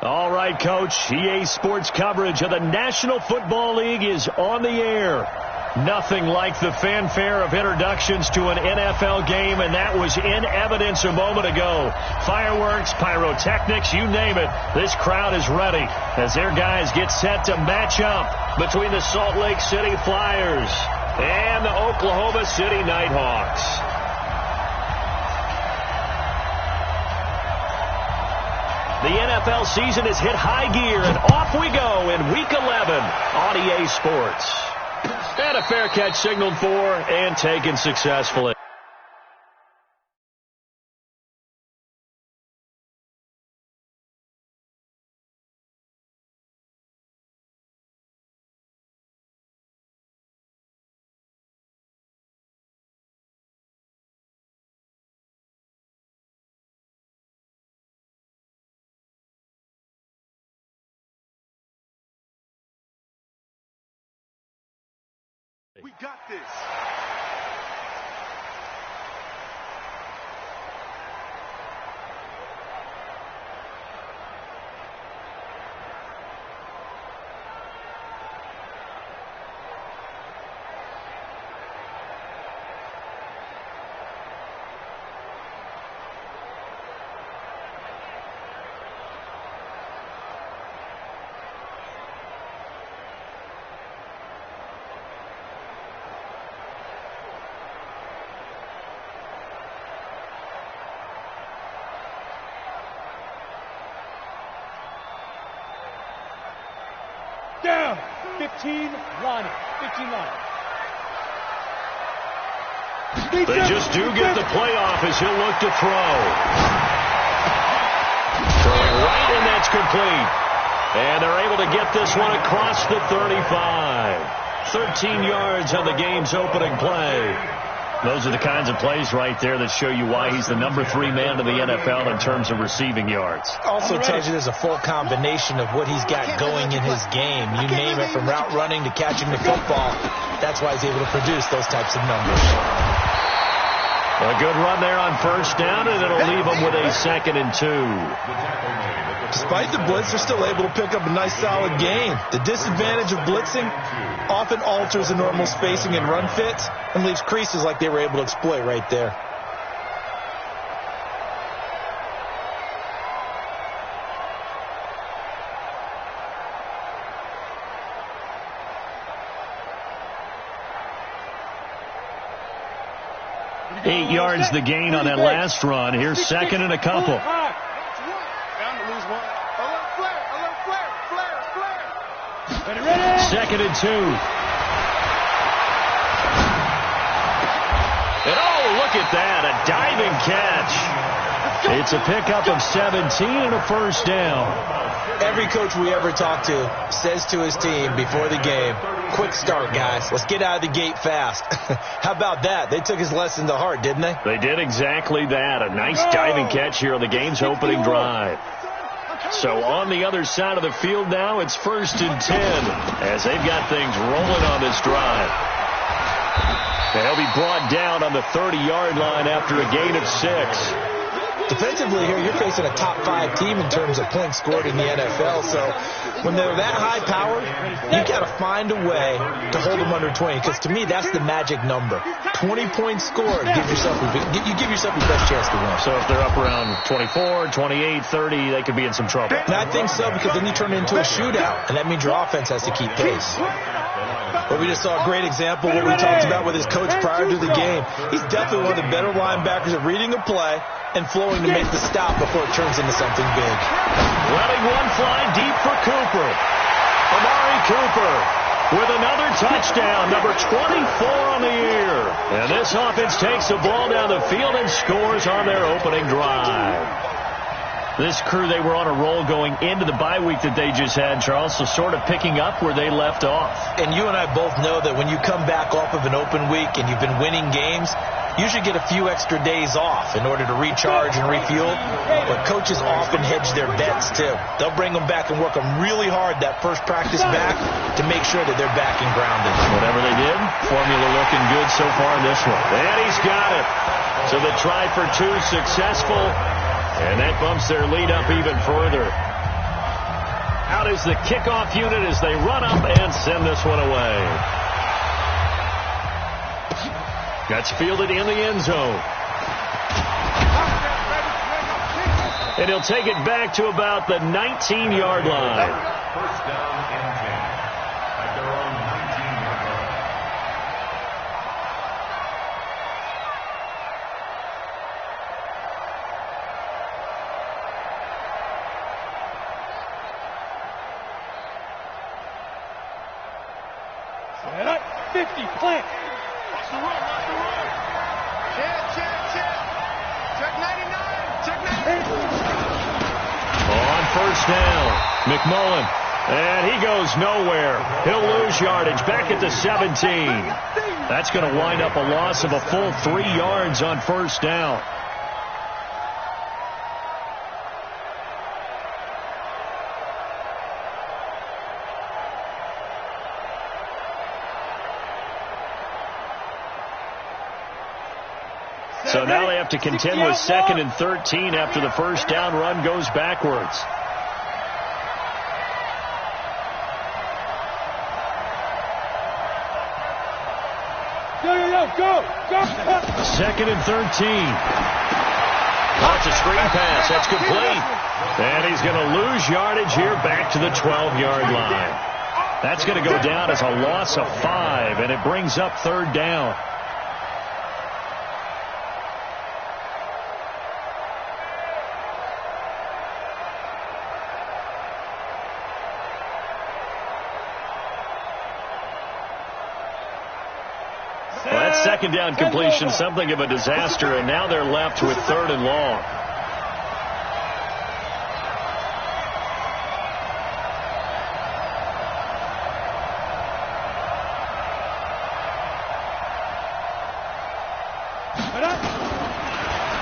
All right, Coach. EA Sports coverage of the National Football League is on the air. Nothing like the fanfare of introductions to an NFL game, and that was in evidence a moment ago. Fireworks, pyrotechnics, you name it. This crowd is ready as their guys get set to match up between the Salt Lake City Flyers and the Oklahoma City Nighthawks. The NFL season has hit high gear, and off we go in Week 11 on EA Sports. And a fair catch signaled for and taken successfully. We got this. Down. 15 line. 15 line. They just do get the playoff as he'll look to throw. Throwing right, and that's complete. And they're able to get this one across the 35. 13 yards on the game's opening play. Those are the kinds of plays right there that show you why he's the number 3 man in the NFL in terms of receiving yards. Also tells you there's a full combination of what he's got going in his game. You name it, from route running to catching the football. That's why he's able to produce those types of numbers. A good run there on first down, and it'll leave them with a 2nd and 2. Despite the blitz, they're still able to pick up a nice, solid gain. The disadvantage of blitzing often alters the normal spacing and run fits and leaves creases like they were able to exploit right there. Eight yards the gain on that last run. Here's 2nd and a couple. Second and 2. And oh, look at that, a diving catch. It's a pickup of 17 and a first down. Every coach we ever talk to says to his team before the game, quick start, guys. Let's get out of the gate fast. How about that? They took his lesson to heart, didn't they? They did exactly that. A nice diving catch here on the game's opening drive. So on the other side of the field now, it's 1st and 10 as they've got things rolling on this drive. They'll be brought down on the 30-yard line after a gain of 6. Defensively here, you're facing a top 5 team in terms of points scored in the NFL. So when they're that high powered, you got to find a way to hold them under 20. Because to me, that's the magic number. 20 points scored, you give yourself your best chance to win. So if they're up around 24, 28, 30, they could be in some trouble. And I think so, because then you turn it into a shootout, and that means your offense has to keep pace. But we just saw a great example of what we talked about with his coach prior to the game. He's definitely one of the better linebackers at reading a play and flowing to make the stop before it turns into something big. Letting one fly deep for Cooper. Amari Cooper with another touchdown, number 24 on the year. And this offense takes the ball down the field and scores on their opening drive. This crew, they were on a roll going into the bye week that they just had, Charles, so sort of picking up where they left off. And you and I both know that when you come back off of an open week and you've been winning games, you should get a few extra days off in order to recharge and refuel. But coaches often hedge their bets, too. They'll bring them back and work them really hard that first practice back to make sure that they're back and grounded. Whatever they did, formula looking good so far in this one. And he's got it. So the try for 2 successful. And that bumps their lead up even further. out as the kickoff unit as they run up and send this one away. That's fielded in the end zone. And he'll take it back to about the 19-yard line. First down and 10 at their own 19-yard line. Set up, 50, plant. Watch the run, watch the run. Check. Check 99, check 99. On first down, McMullen. And he goes nowhere. He'll lose yardage back at the 17. That's going to wind up a loss of a full 3 yards on first down. So now they have to contend with 2nd and 13 after the first down run goes backwards. Go. 2nd and 13. That's a screen pass. That's complete. And he's going to lose yardage here back to the 12-yard line. That's going to go down as a loss of 5, and it brings up 3rd down. Well, that 2nd down completion, something of a disaster, and now they're left with 3rd and long.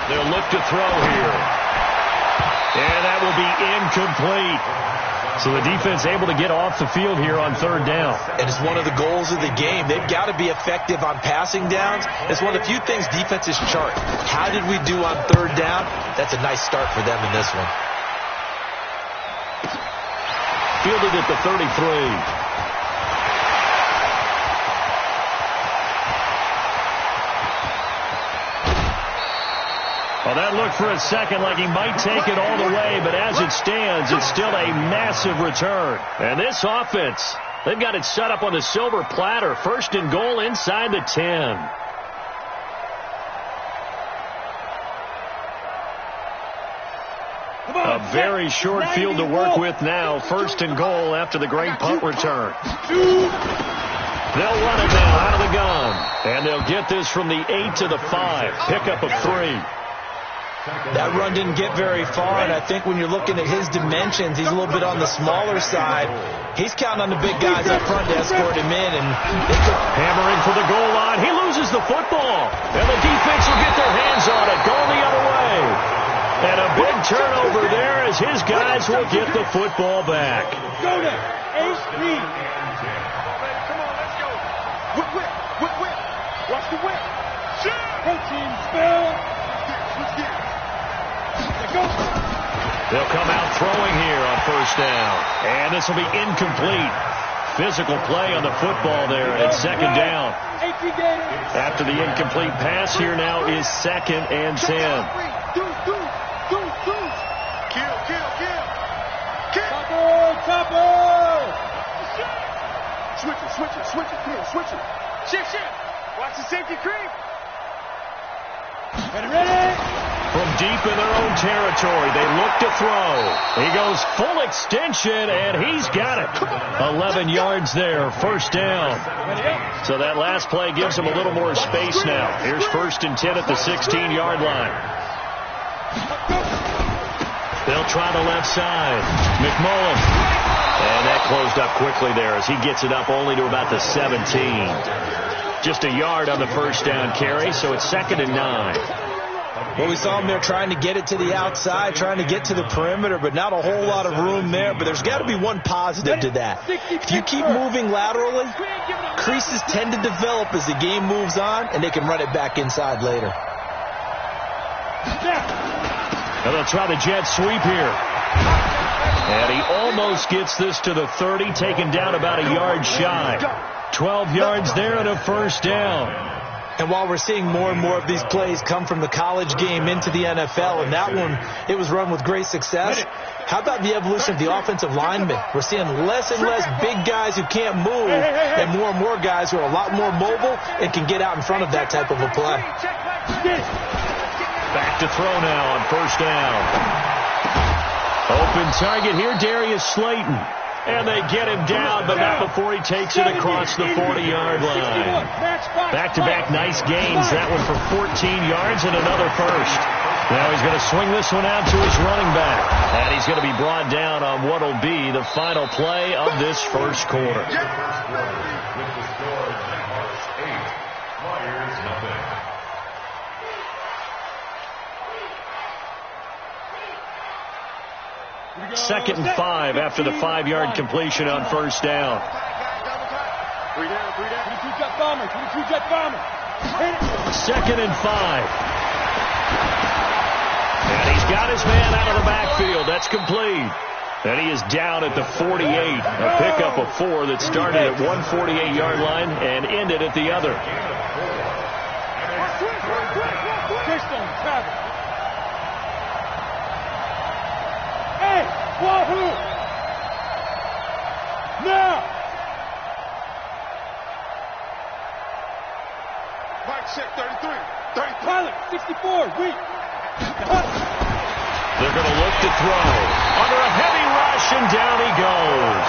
They'll look to throw here. And that will be incomplete. So the defense able to get off the field here on 3rd down. And it's one of the goals of the game. They've got to be effective on passing downs. It's one of the few things defenses chart. How did we do on 3rd down? That's a nice start for them in this one. Fielded at the 33. Well, that looked for a second like he might take it all the way, but as it stands, it's still a massive return. And this offense, they've got it set up on the silver platter. 1st and goal inside the 10. A very short field to work with now. 1st and goal after the great punt return. They'll run it now out of the gun. And they'll get this from the 8 to the 5. Pickup of 3. That run didn't get very far, and I think when you're looking at his dimensions, he's a little bit on the smaller side. He's counting on the big guys up front to escort him in. And hammering for the goal line. He loses the football. And the defense will get their hands on it. Going the other way. And a big turnover there as his guys will get the football back. Go there. H-Reed. Come on, let's go. Whip. Watch the whip. Protein spill. They'll come out throwing here on 1st down. And this will be incomplete. Physical play on the football there, and it's 2nd down. After the incomplete pass, here now is 2nd and 10. Kill. Chopper. Switch it. Come on, switch it. Shift. Watch the safety creep. Ready. From deep in their own territory, they look to throw. He goes full extension, and he's got it. 11 yards there, 1st down. So that last play gives them a little more space now. Here's 1st and 10 at the 16-yard line. They'll try the left side. McMullen. And that closed up quickly there as he gets it up only to about the 17. Just a yard on the 1st down carry, so it's 2nd and 9. Well, we saw him there trying to get it to the outside, trying to get to the perimeter, but not a whole lot of room there. But there's got to be one positive to that. If you keep moving laterally, creases tend to develop as the game moves on, and they can run it back inside later. And they'll try the jet sweep here. And he almost gets this to the 30, taken down about a yard shy. 12 yards there and a first down. And while we're seeing more and more of these plays come from the college game into the NFL, and that one, it was run with great success, how about the evolution of the offensive linemen? We're seeing less and less big guys who can't move and more guys who are a lot more mobile and can get out in front of that type of a play. Back to throw now on first down. Open target here, Darius Slayton. And they get him down, but not before he takes it across the 40-yard line. Back-to-back nice gains. That one for 14 yards and another first. Now he's going to swing this one out to his running back. And he's going to be brought down on what will be the final play of this first quarter. With the score, Seahawks 8, Flyers nothing. Second and 5 after the 5-yard completion on first down. Second and 5. And he's got his man out of the backfield. That's complete. And he is down at the 48. A pickup of 4 that started at one 48-yard line and ended at the other. Wahoo! Now! Mike check 33. 33. Pilot, 64, weak. They're going to look to throw. Under a heavy rush, and down he goes.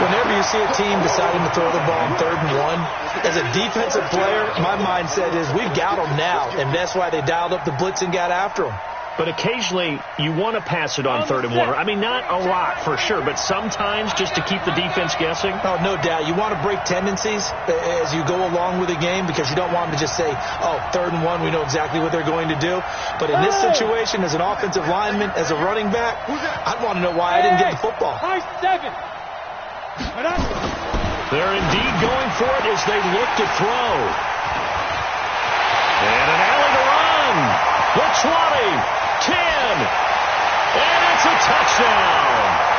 Whenever you see a team deciding to throw the ball on 3rd and 1, as a defensive player, my mindset is we've got them now, and that's why they dialed up the blitz and got after them. But occasionally, you want to pass it on 3rd and 1. I mean, not a lot for sure, but sometimes just to keep the defense guessing. Oh, no doubt. You want to break tendencies as you go along with the game because you don't want them to just say, oh, 3rd and 1, we know exactly what they're going to do. But in this situation, as an offensive lineman, as a running back, I'd want to know why I didn't get the football. High 7. They're indeed going for it as they look to throw. And an alley to run. The 20. 10, and it's a touchdown.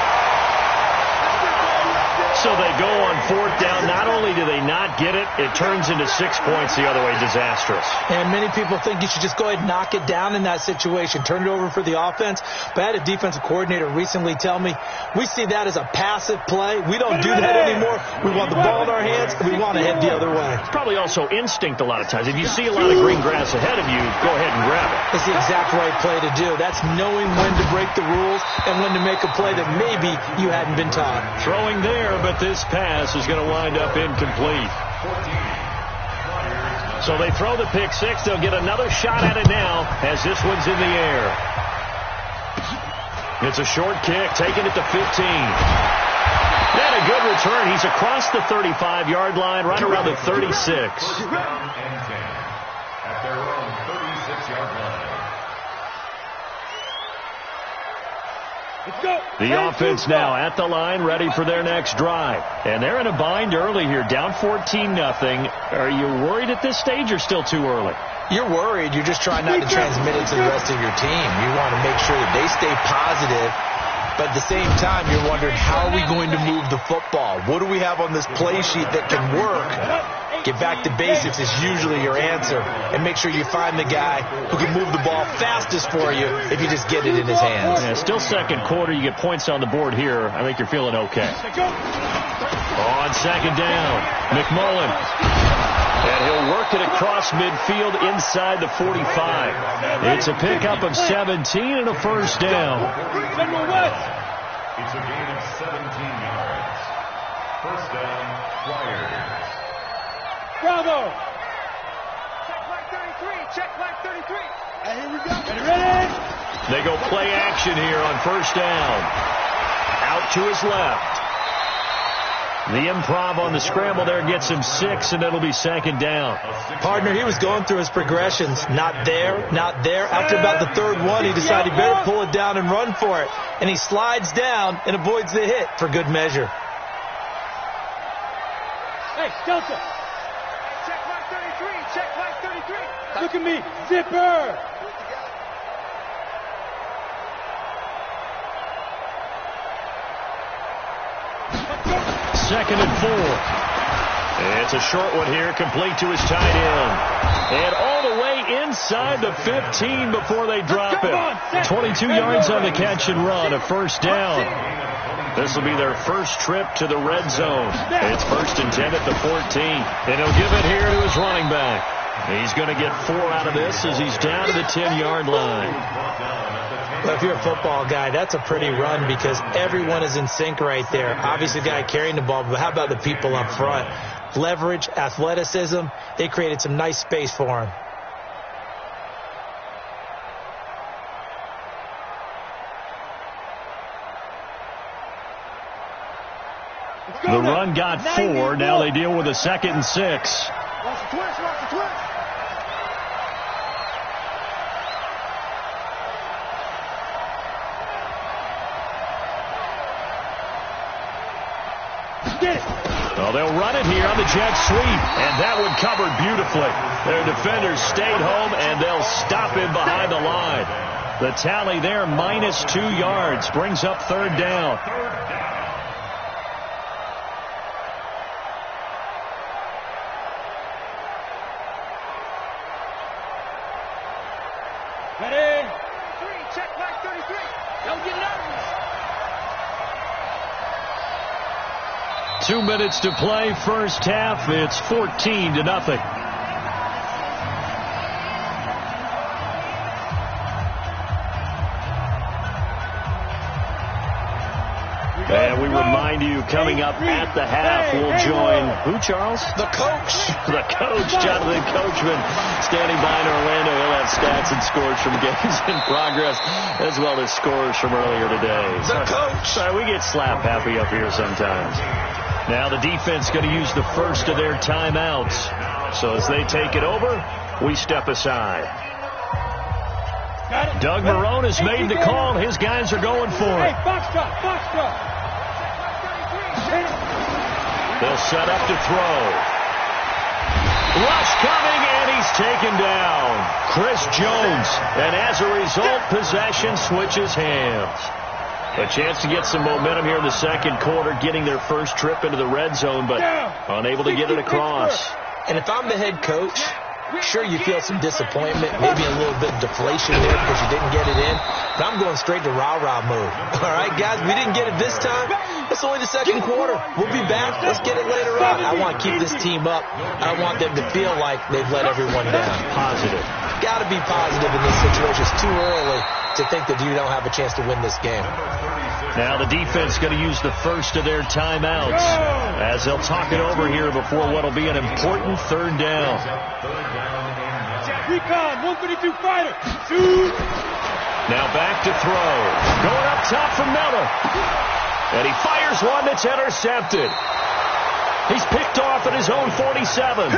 So they go on 4th down. Not only do they not get it, it turns into 6 points the other way. Disastrous. And many people think you should just go ahead and knock it down in that situation, turn it over for the offense. But I had a defensive coordinator recently tell me, we see that as a passive play. We don't do that anymore. We want the ball in our hands, and we want to head the other way. It's probably also instinct a lot of times. If you see a lot of green grass ahead of you, go ahead and grab it. It's the exact right play to do. That's knowing when to break the rules and when to make a play that maybe you hadn't been taught. Throwing there, but this pass is going to wind up incomplete. So they throw the pick 6. They'll get another shot at it now as this one's in the air. It's a short kick, taking it to 15. And a good return. He's across the 35-yard line, right around the 36. First down and 10 at their own 36-yard line. Let's go. The offense now at the line, ready for their next drive. And they're in a bind early here, down 14-0. Are you worried at this stage or still too early? You're worried. You're just trying not to transmit it to the rest of your team. You want to make sure that they stay positive. But at the same time, you're wondering, how are we going to move the football? What do we have on this play sheet that can work? Get back to basics is usually your answer. And make sure you find the guy who can move the ball fastest for you if you just get it in his hands. Yeah, still second quarter. You get points on the board here. I think you're feeling okay. On second down, McMullen. And he'll work it across midfield inside the 45. It's a pickup of 17 and a first down. It's a gain of 17 yards. First down, Flyers. Bravo. Check flag 33. Check flag 33. And here we go. Ready? They go play action here on first down. Out to his left. The improv on the scramble there gets him 6, and it'll be second down. Partner, he was going through his progressions. Not there, not there. After about the 3rd one, he decided he better pull it down and run for it. And he slides down and avoids the hit for good measure. Hey, Delta. Check flag 33. Check flag 33. Look at me. Zipper. 2nd and 4. It's a short one here, complete to his tight end. And all the way inside the 15 before they drop it. 22 yards on the catch and run, a first down. This will be their first trip to the red zone. It's 1st and 10 at the 14. And he'll give it here to his running back. He's going to get 4 out of this as he's down to the 10-yard line. Well, if you're a football guy, that's a pretty run because everyone is in sync right there. Obviously, the guy carrying the ball, but how about the people up front? Leverage, athleticism, they created some nice space for him. The run got 4. Now they deal with a 2nd and 6. Well, they'll run it here on the jet sweep, and that one covered beautifully. Their defenders stayed home, and they'll stop him behind the line. The tally there, -2 yards, brings up 3rd down. Ready? 33, check back 33. Don't get nervous. 2 minutes to play, first half. It's 14-0. And we remind you, coming up at the half, we'll join who, Charles? The coach. The coach, Jonathan Coachman, standing by in Orlando. He'll have stats and scores from games in progress, as well as scores from earlier today. The coach. Sorry, we get slap happy up here sometimes. Now the defense going to use the first of their timeouts. So as they take it over, we step aside. Doug Marrone has made the call. His guys are going for it. Hey, box drop. They'll set up to throw. Rush coming, and he's taken down. Chris Jones. And as a result, possession switches hands. A chance to get some momentum here in the second quarter, getting their first trip into the red zone, but unable to get it across. And if I'm the head coach, sure, you feel some disappointment, maybe a little bit of deflation there because you didn't get it in. But I'm going straight to rah-rah mode. All right, guys, we didn't get it this time. It's only the second quarter. We'll be back. Let's get it later on. I want to keep this team up. I want them to feel like they've let everyone down. Positive. Got to be positive in this situation. It's too early to think that you don't have a chance to win this game. Now the defense going to use the first of their timeouts as they'll talk it over here before what will be an important 3rd down. Recon, 132 fighter. Shoot. Now back to throw. Going up top for Miller. And he fires one that's intercepted. He's picked off at his own 47.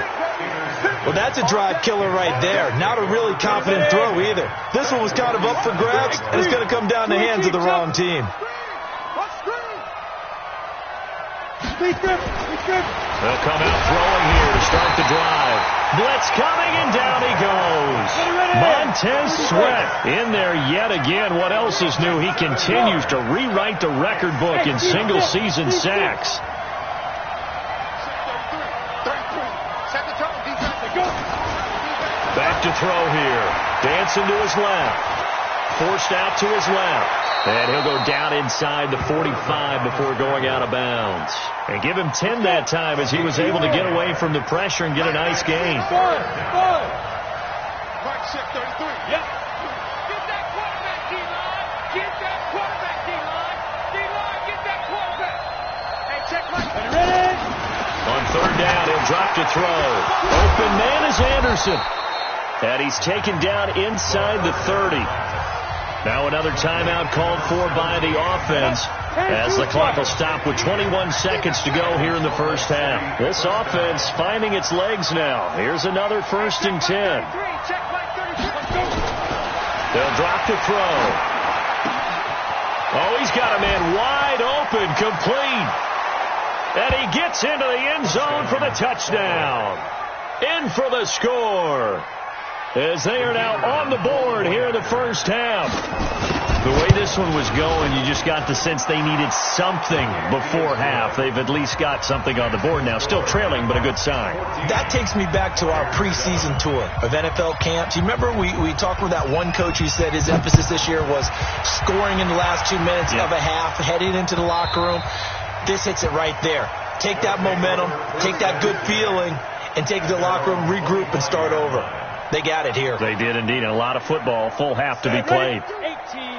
Well, that's a drive killer right there. Not a really confident throw either. This one was kind of up for grabs, and it's going to come down the hands of the wrong team. They'll come out throwing here to start the drive. Blitz coming, and down he goes. Montez Sweat in there yet again. What else is new? He continues to rewrite the record book in single-season sacks. Back to throw here. Dancing to his left. Forced out to his left. And he'll go down inside the 45 before going out of bounds. And give him 10 that time as he was able to get away from the pressure and get a nice gain. Mark 6, 33. Yep. Get that quarterback, D-line. Get that quarterback, D-line. D-line, get that quarterback. Hey, check right. Ready? On 3rd down, he'll drop to throw. Open man is Anderson. And he's taken down inside the 30. Now another timeout called for by the offense as the clock will stop with 21 seconds to go here in the first half. This offense finding its legs now. Here's another 1st and 10. They'll drop to throw. Oh, he's got a man wide open, complete. And he gets into the end zone for the touchdown. In for the score. As they are now on the board here in the first half. The way this one was going, you just got the sense they needed something before half. They've at least got something on the board now. Still trailing, but a good sign. That takes me back to our preseason tour of NFL camps. You remember we talked with that one coach who said his emphasis this year was scoring in the last 2 minutes of a half, heading into the locker room. This hits it right there. Take that momentum, take that good feeling, and take it to the locker room, regroup, and start over. They got it here. They did indeed. A lot of football, full half to be played.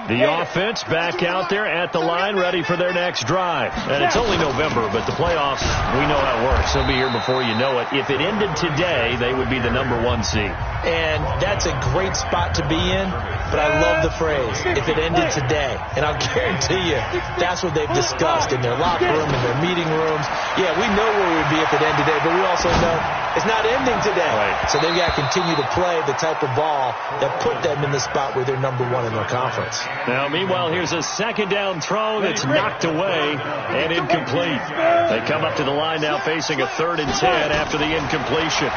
The offense back out there at the line, ready for their next drive. And it's only November, but the playoffs, we know how it works. They'll be here before you know it. If it ended today, they would be the #1 seed. And that's a great spot to be in, but I love the phrase, if it ended today. And I'll guarantee you, that's what they've discussed in their locker room, in their meeting rooms. Yeah, we know where we would be if it ended today, but we also know it's not ending today. Right. So they've got to continue to play the type of ball that put them in the spot where they're #1 in their conference. Now, meanwhile, here's a second down throw that's knocked away and incomplete. They come up to the line now facing a 3rd and 10 after the incompletion.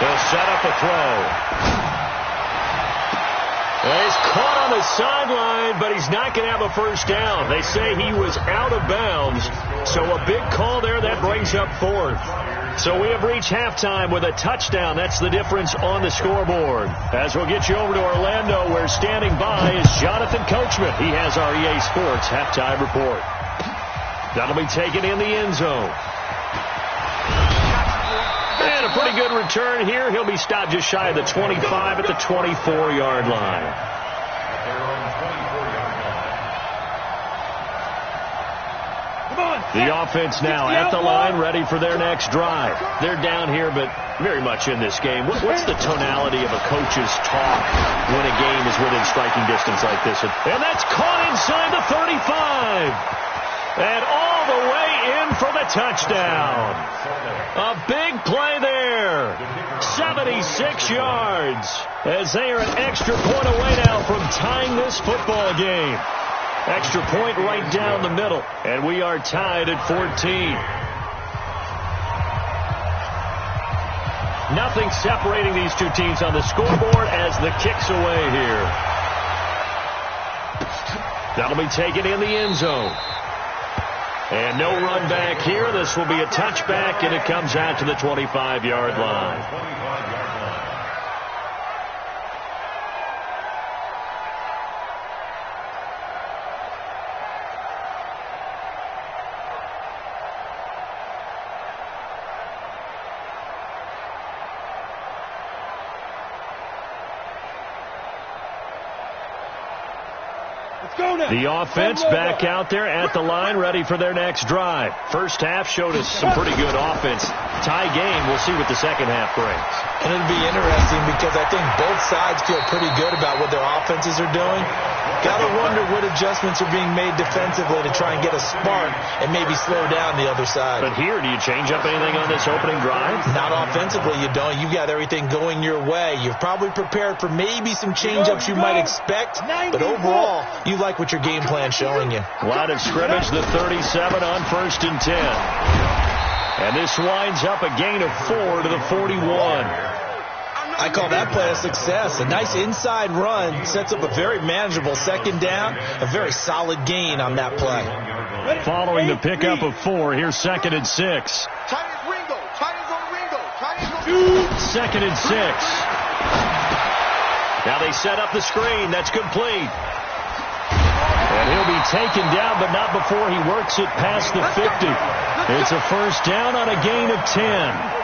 They'll set up a throw. He's caught on the sideline, but he's not going to have a first down. They say he was out of bounds, so a big call there that brings up 4th. So we have reached halftime with a touchdown. That's the difference on the scoreboard. As we'll get you over to Orlando, where standing by is Jonathan Coachman. He has our EA Sports halftime report. That'll be taken in the end zone. And a pretty good return here. He'll be stopped just shy of the 25 at the 24-yard line. The offense now at the line, ready for their next drive. They're down here, but very much in this game. What's the tonality of a coach's talk when a game is within striking distance like this? And that's caught inside the 35. And all the way in for the touchdown. A big play there. 76 yards. As they are an extra point away now from tying this football game. Extra point right down the middle. And we are tied at 14. Nothing separating these two teams on the scoreboard as the kick's away here. That'll be taken in the end zone. And no run back here. This will be a touchback, and it comes out to the 25-yard line. The offense back out there at the line, ready for their next drive. First half showed us some pretty good offense. Tie game. We'll see what the second half brings. And it'll be interesting because I think both sides feel pretty good about what their offenses are doing. Got to wonder what adjustments are being made defensively to try and get a spark and maybe slow down the other side. But here, do you change up anything on this opening drive? Not offensively, you don't. You've got everything going your way. You've probably prepared for maybe some change-ups you might expect, but overall, you like what your game plan's showing you. Line of scrimmage, the 37 on 1st and 10. And this winds up a gain of 4 to the 41. I call that play a success. A nice inside run sets up a very manageable second down, a very solid gain on that play. Following the pickup of 4, here's 2nd and 6. 2nd and 6. Now they set up the screen. That's complete. And he'll be taken down, but not before he works it past the 50. It's a first down on a gain of 10.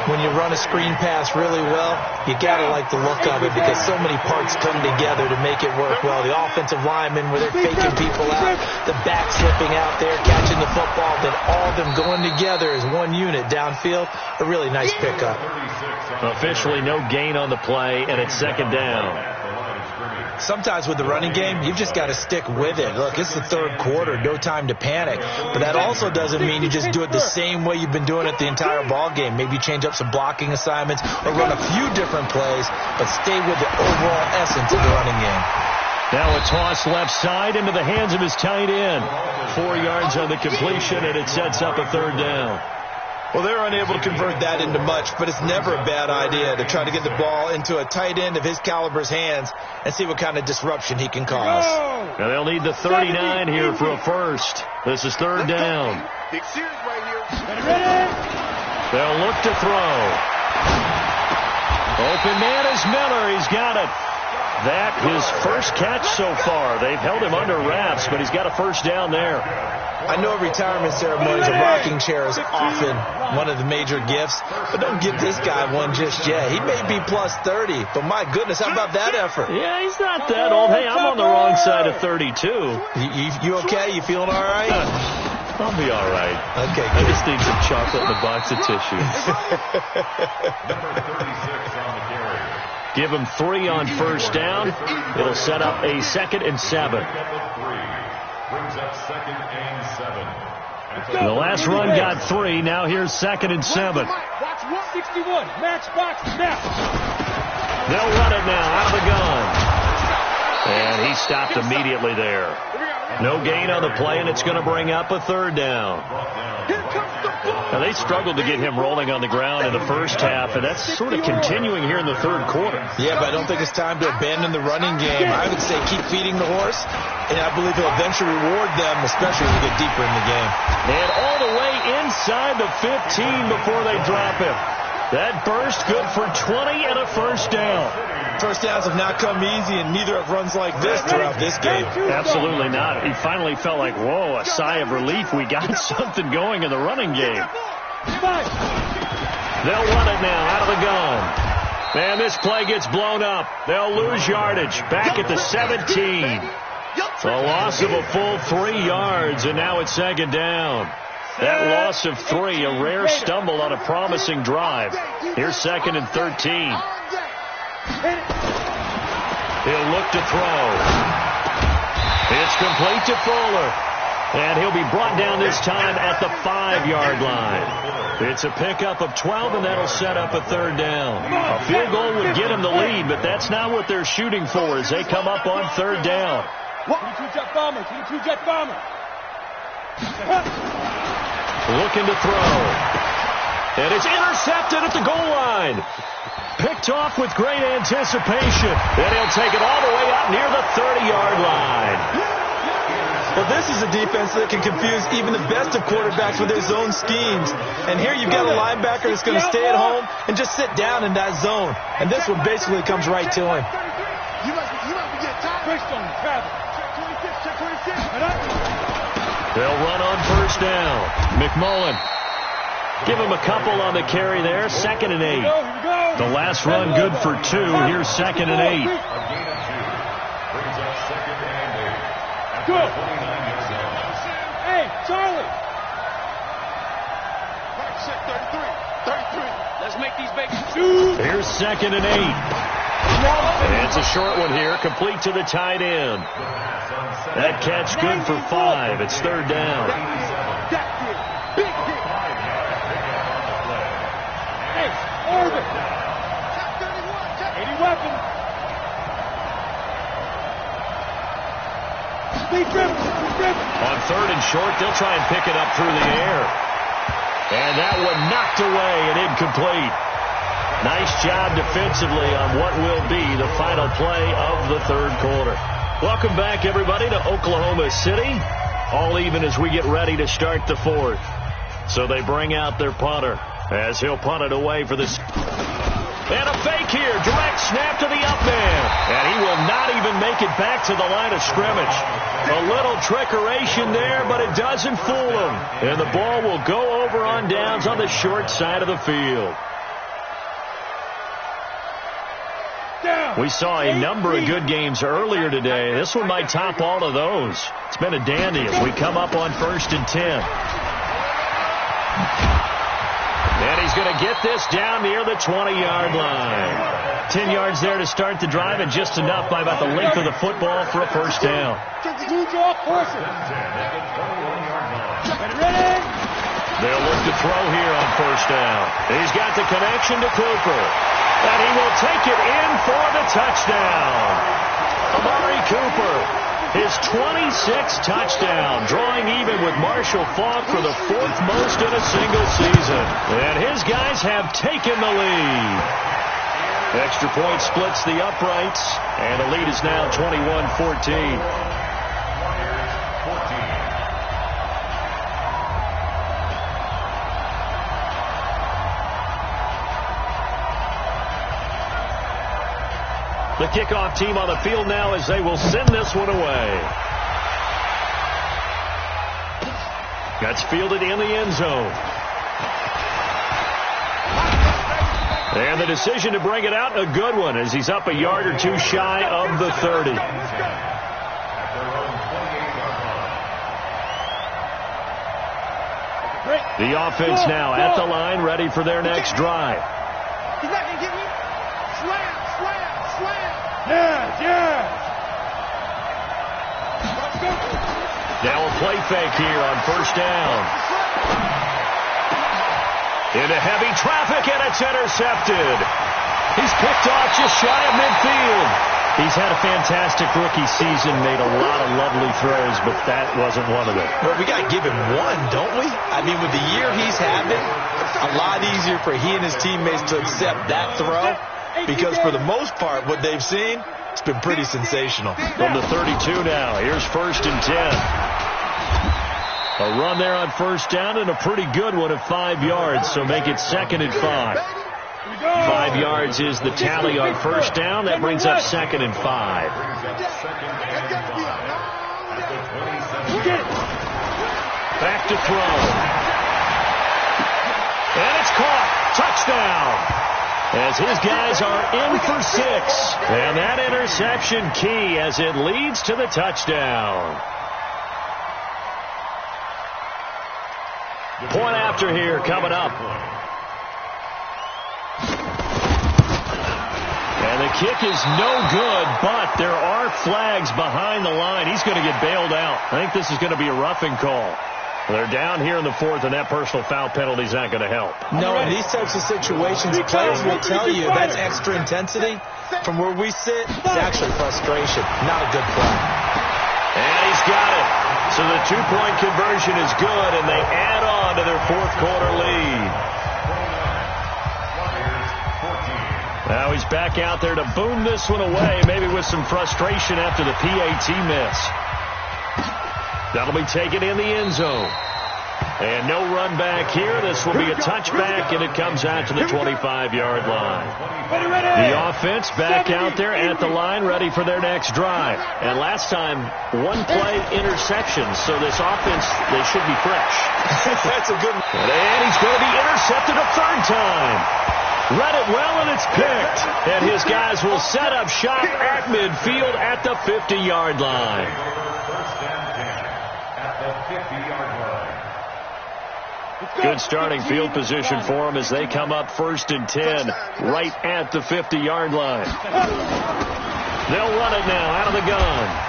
When you run a screen pass really well, you got to like the look of it because so many parts come together to make it work well. The offensive linemen, where they're faking people out, the back slipping out there, catching the football, then all of them going together as one unit downfield. A really nice pickup. Officially no gain on the play, and it's second down. Sometimes with the running game, you've just got to stick with it. Look, it's the third quarter, no time to panic. But that also doesn't mean you just do it the same way you've been doing it the entire ball game. Maybe change up some blocking assignments or run a few different plays, but stay with the overall essence of the running game. Now a toss left side into the hands of his tight end. 4 yards on the completion, and it sets up a third down. Well, they're unable to convert that into much, but it's never a bad idea to try to get the ball into a tight end of his caliber's hands and see what kind of disruption he can cause. Now they'll need the 39 here for a first. This is third down. Big series right here. They'll look to throw. Open man is Miller. He's got it. That his first catch so far. They've held him under wraps, but he's got a first down there. I know retirement ceremonies, a rocking chair is often one of the major gifts, but don't give this guy one just yet. He may be plus 30, but my goodness, how about that effort? Yeah, he's not that old. Hey, I'm on the wrong side of 32. You okay? You feeling all right? I'll be all right. Okay, I just need some chocolate and a box of tissue. Number 36 on the carry. Give him 3 on first down. It'll set up a 2nd and 7. Brings up 2nd and 7. The last run got 3. Now here's 2nd and 7. Watch 161. Match box snap. They'll run it now out of the gun. And he stopped immediately there. No gain on the play, and it's going to bring up a third down. Now, they struggled to get him rolling on the ground in the first half, and that's sort of continuing here in the third quarter. Yeah, but I don't think it's time to abandon the running game. I would say keep feeding the horse, and I believe he'll eventually reward them, especially as we get deeper in the game. And all the way inside the 15 before they drop him. That burst good for 20 and a first down. First downs have not come easy, and neither have runs like this throughout this game. Absolutely not. He finally felt like, whoa, a sigh of relief. We got something going in the running game. They'll run it now out of the gun. And this play gets blown up. They'll lose yardage. Back at the 17. A loss of a full 3 yards, and now it's 2nd down. That loss of 3, a rare stumble on a promising drive. Here's 2nd and 13. He'll look to throw. It's complete to Fuller. And he'll be brought down this time at the 5-yard line. It's a pickup of 12, and that'll set up a third down. A field goal would get him the lead, but that's not what they're shooting for as they come up on third down. 22 jet bomber. 22 jet bomber. Looking to throw. And it's intercepted at the goal line. Picked off with great anticipation. Then he'll take it all the way out near the 30-yard line. Well, this is a defense that can confuse even the best of quarterbacks with their zone schemes. And here you've got a linebacker that's going to stay at home and just sit down in that zone. And this one basically comes right to him. They'll run on first down. McMullen. Give him a couple on the carry there. 2nd and 8. The last run good for 2. Here's 2nd and 8. A gain of 2. Brings up 2nd and 8. Good. 29-yard zone. Hey, Charlie. 33. Let's make these babies. Here's 2nd and 8. And it's a short one here, complete to the tight end. That catch good for 5. It's third down. Hey, Orbit. 80 weapon. On 3rd and short, they'll try and pick it up through the air. And that one knocked away and incomplete. Nice job defensively on what will be the final play of the third quarter. Welcome back, everybody, to Oklahoma City. All even as we get ready to start the fourth. So they bring out their punter as he'll punt it away for this. And a fake here. Direct snap to the up man. And he will not even make it back to the line of scrimmage. A little trickeration there, but it doesn't fool him. And the ball will go over on downs on the short side of the field. We saw a number of good games earlier today. This one might top all of those. It's been a dandy as we come up on 1st and 10. And he's going to get this down near the 20-yard line. 10 yards there to start the drive, and just enough by about the length of the football for a first down. They'll look to throw here on first down. He's got the connection to Cooper. And he will take it in for the touchdown. Amari Cooper, his 26th touchdown, drawing even with Marshall Faulk for the 4th most in a single season. And his guys have taken the lead. Extra point splits the uprights, and the lead is now 21-14. The kickoff team on the field now as they will send this one away. That's fielded in the end zone. And the decision to bring it out, a good one, as he's up a yard or two shy of the 30. The offense now at the line, ready for their next drive. He's not going to get me. Slam, slam, slam. Yes. Now a play fake here on first down. Into heavy traffic, and it's intercepted. He's picked off just shy of midfield. He's had a fantastic rookie season, made a lot of lovely throws, but that wasn't one of them. Well, we got to give him one, don't we? I mean, with the year he's having, a lot easier for he and his teammates to accept that throw, because for the most part, what they've seen, it's been pretty sensational. From the 32 now, here's 1st and 10. A run there on first down, and a pretty good one at 5 yards, so make it 2nd and 5. 5 yards is the tally on first down. That brings up 2nd and 5. Back to throw. And it's caught. Touchdown. As his guys are in for 6. And that interception key as it leads to the touchdown. Point after here coming up. And the kick is no good, but there are flags behind the line. He's going to get bailed out. I think this is going to be a roughing call. They're down here in the 4th, and that personal foul penalty is not going to help. No, in these types of situations, players will tell you that's extra intensity. From where we sit, it's actually frustration. Not a good play. And he's got it. So the 2-point conversion is good, and they add on to their 4th quarter lead. Now he's back out there to boom this one away, maybe with some frustration after the PAT miss. That'll be taken in the end zone. And no run back here. This will be a touchback, and it comes out to the 25-yard line. The offense back out there at the line, ready for their next drive. And last time, 1-play interceptions, so this offense, they should be fresh. That's a good one. And he's going to be intercepted a 3rd time. Read it well, and it's picked. And his guys will set up shop at midfield at the 50-yard line. Good starting field position for them as they come up 1st and 10 right at the 50-yard line. They'll run it now out of the gun.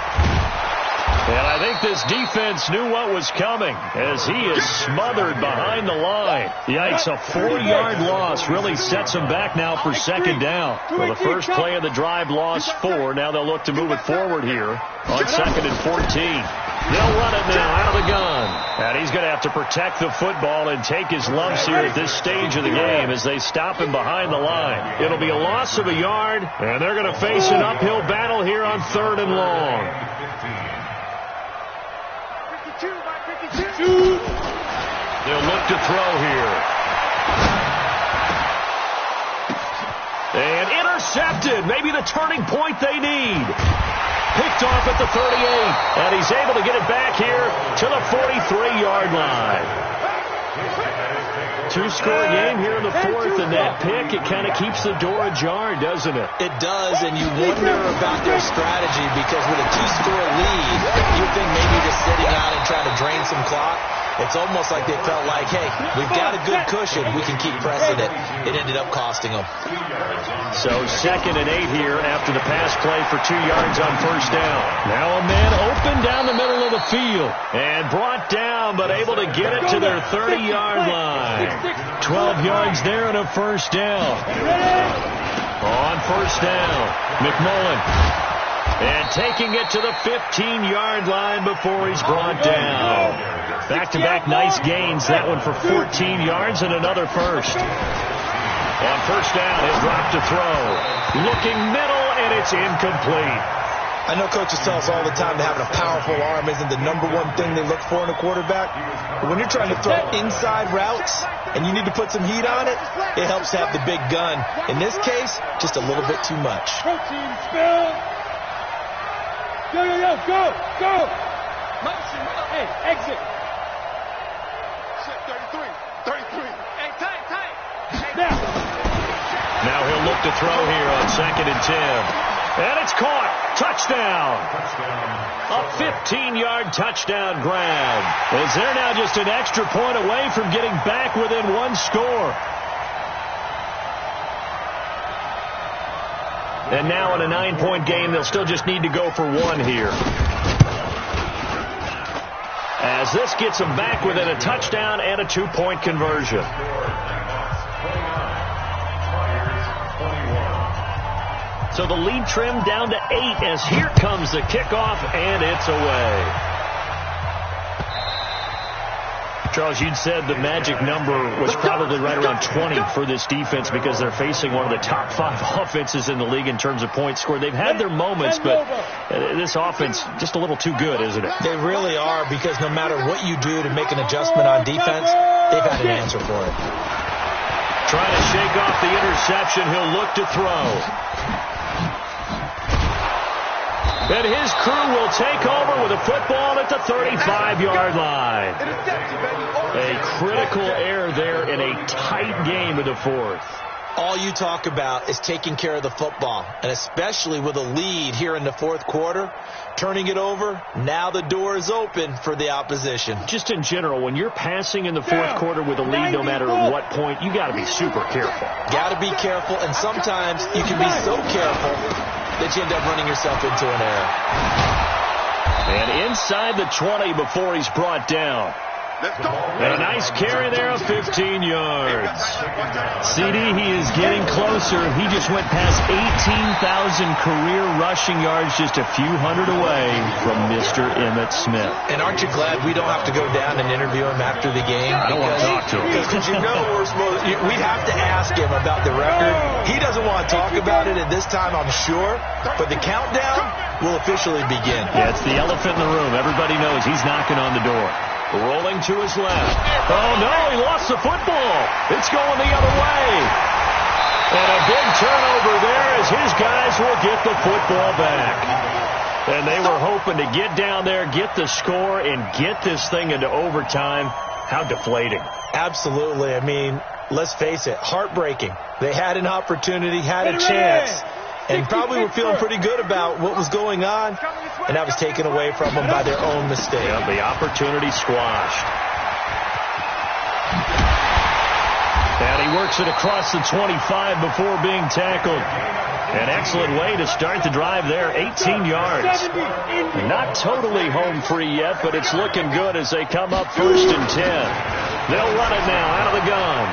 And I think this defense knew what was coming as he is smothered behind the line. Yikes, a 4-yard loss really sets him back now for 2nd down. Well, the first play of the drive lost 4. Now they'll look to move it forward here on 2nd and 14. They'll run it now out of the gun. And he's going to have to protect the football and take his lumps here at this stage of the game as they stop him behind the line. It'll be a loss of a yard, and they're going to face an uphill battle here on 3rd and long. They'll look to throw here. And intercepted. Maybe the turning point they need. Picked off at the 38. And he's able to get it back here to the 43-yard line. 2-score game here in the 4th, and that pick, it kind of keeps the door ajar, doesn't it? It does, and you wonder about their strategy because with a 2-score lead, you think maybe just sitting out and trying to drain some clock. It's almost like they felt like, hey, we've got a good cushion. We can keep pressing it. It ended up costing them. So 2nd and 8 here after the pass play for 2 yards on first down. Now a man open down the middle of the field and brought down, but able to get it to their 30-yard line. 12 yards there and a first down. On first down, McMullen. And taking it to the 15-yard line before he's brought down. Back-to-back nice gains. That one for 14 yards and another first. On first down, he'll drop to throw. Looking middle, and it's incomplete. I know coaches tell us all the time that having a powerful arm isn't the number one thing they look for in a quarterback. But when you're trying to throw inside routes and you need to put some heat on it, it helps to have the big gun. In this case, just a little bit too much. Protein spill. Yo, go, go. Hey, exit. 33. Hey, tight. Now he'll look to throw here on 2nd and 10. And it's caught. Touchdown. A 15-yard touchdown grab. As they're now just an extra point away from getting back within one score. And now in a 9-point game, they'll still just need to go for one here. As this gets them back within a touchdown and a 2-point conversion. So the lead trimmed down to 8 as here comes the kickoff, and it's away. Charles, you'd said the magic number was probably right around 20 for this defense because they're facing one of the top 5 offenses in the league in terms of points scored. They've had their moments, but this offense just a little too good, isn't it? They really are, because no matter what you do to make an adjustment on defense, they've had an answer for it. Trying to shake off the interception, he'll look to throw. And his crew will take over with a football at the 35-yard line. A critical error there in a tight game in the fourth. All you talk about is taking care of the football, and especially with a lead here in the fourth quarter, turning it over, now the door is open for the opposition. Just in general, when you're passing in the fourth quarter with a lead, no matter at what point, you got to be super careful. Got to be careful, and sometimes you can be so careful that you end up running yourself into an error. And inside the 20 before he's brought down. And a nice carry there of 15 yards. CD, he is getting closer. He just went past 18,000 career rushing yards, just a few hundred away from Mr. Emmitt Smith. And aren't you glad we don't have to go down and interview him after the game? I don't want to talk to him. Because you know we'd have to ask him about the record. He doesn't want to talk about it at this time, I'm sure. But the countdown will officially begin. Yeah, it's the elephant in the room. Everybody knows he's knocking on the door. Rolling to his left. Oh, no, he lost the football. It's going the other way. And a big turnover there as his guys will get the football back. And they were hoping to get down there, get the score, and get this thing into overtime. How deflating. Absolutely. I mean, let's face it, heartbreaking. They had an opportunity, had a chance, and probably were feeling pretty good about what was going on, and that was taken away from them by their own mistake. Yeah, the opportunity squashed. And he works it across the 25 before being tackled. An excellent way to start the drive there, 18 yards. Not totally home free yet, but it's looking good as they come up 1st and 10. They'll run it now out of the gun.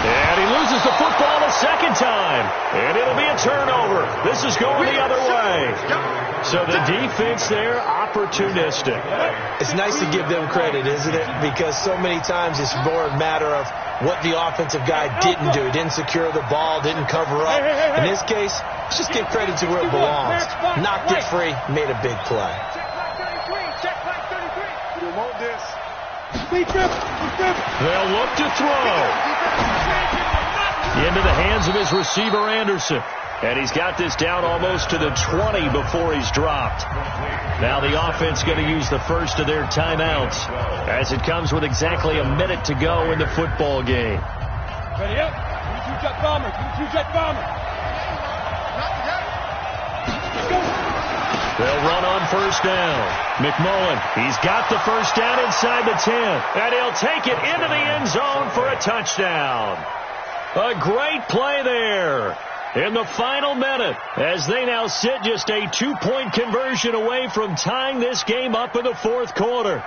And he loses the football a second time. And it'll be a turnover. This is going the other way. So the defense there, opportunistic. It's nice to give them credit, isn't it? Because so many times it's more a matter of what the offensive guy didn't do. He didn't secure the ball, didn't cover up. In this case, let's just give credit to where it belongs. Knocked it free, made a big play. Check back 33. You want this? They'll look to throw. Into the hands of his receiver, Anderson. And he's got this down almost to the 20 before he's dropped. Now the offense going to use the first of their timeouts as it comes with exactly a minute to go in the football game. Ready up. 22-jet bomber. 22-jet bomber. They'll run on first down. McMullen, he's got the first down inside the 10. And he'll take it into the end zone for a touchdown. A great play there in the final minute as they now sit just a 2-point conversion away from tying this game up in the fourth quarter.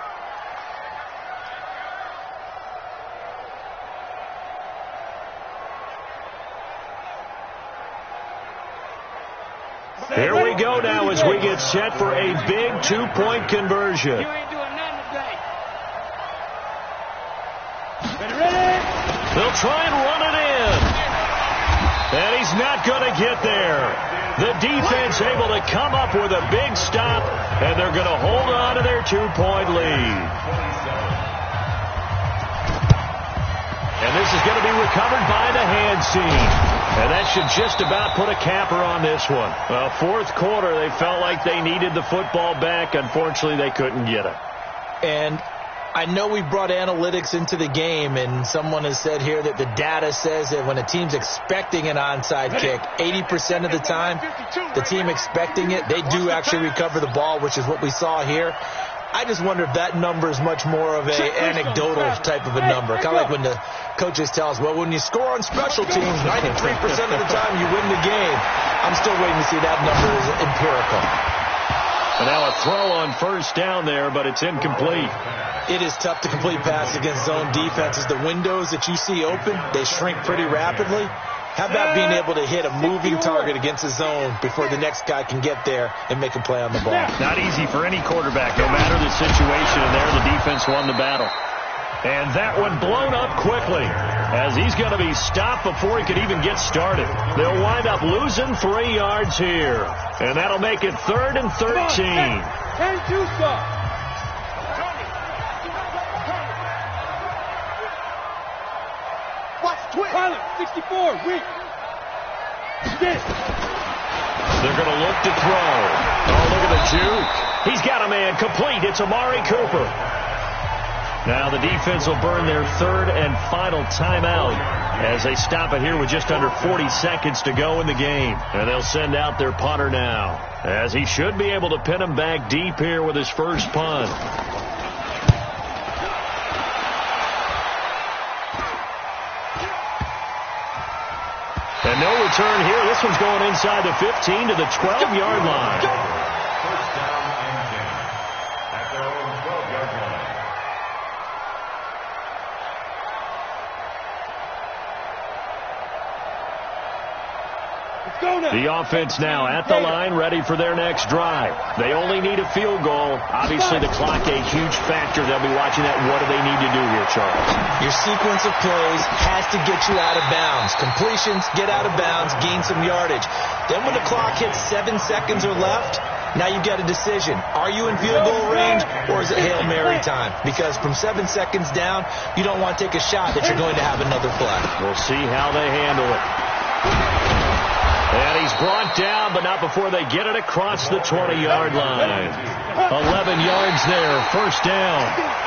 Here we go now as we get set for a big two-point conversion. You ain't doing nothing today. They'll try and run it in. And he's not going to get there. The defense able to come up with a big stop, and they're going to hold on to their two-point lead. And this is going to be recovered by the hand team. And that should just about put a capper on this one. Well, fourth quarter, they felt like they needed the football back. Unfortunately, they couldn't get it. And I know we brought analytics into the game, and someone has said here that the data says that when a team's expecting an onside kick, 80% of the time, the team expecting it, they do actually recover the ball, which is what we saw here. I just wonder if that number is much more of an anecdotal type of a number. Kind of like when the coaches tell us, well, when you score on special teams, 93% of the time you win the game. I'm still waiting to see that number is empirical. And now a throw on first down there, but it's incomplete. It is tough to complete passes against zone defenses. The windows that you see open, they shrink pretty rapidly. How about being able to hit a moving target against a zone before the next guy can get there and make a play on the ball? Not easy for any quarterback, no matter the situation, and there the defense won the battle. And that one blown up quickly as he's going to be stopped before he could even get started. They'll wind up losing 3 yards here. And that'll make it 3rd and 13. And two stop. Pilot, 64, weak. Get. They're going to look to throw. Oh, look at the juke. He's got a man complete. It's Amari Cooper. Now the defense will burn their 3rd and final timeout as they stop it here with just under 40 seconds to go in the game. And they'll send out their punter now, as he should be able to pin him back deep here with his first punt. And no return here. This one's going inside the 15 to the 12-yard line. First down and 10 at their own 12-yard line. The offense now at the line, ready for their next drive. They only need a field goal. Obviously, the clock a huge factor. They'll be watching that. What do they need to do here, Charles? Your sequence of plays has to get you out of bounds. Completions, get out of bounds, gain some yardage. Then when the clock hits 7 seconds or left, now you've got a decision. Are you in field goal range, or is it Hail Mary time? Because from 7 seconds down, you don't want to take a shot that you're going to have another play. We'll see how they handle it. And he's brought down, but not before they get it across the 20-yard line. 11 yards there, first down.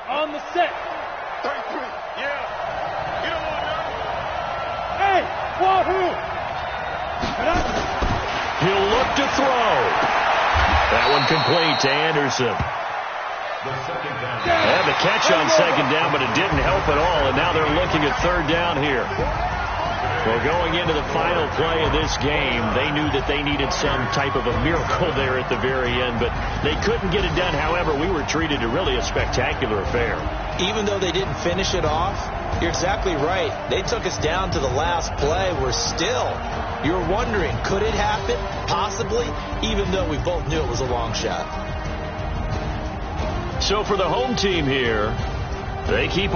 On the set. 33. Yeah. You don't want none. Hey, wahoo! He'll look to throw. That one complete to Anderson. The second down. And the catch on second down, but it didn't help at all. And now they're looking at third down here. Well, going into the final play of this game, they knew that they needed some type of a miracle there at the very end, but they couldn't get it done. However, we were treated to really a spectacular affair. Even though they didn't finish it off, you're exactly right. They took us down to the last play. We're still, you're wondering, could it happen? Possibly, even though we both knew it was a long shot. So for the home team here, they keep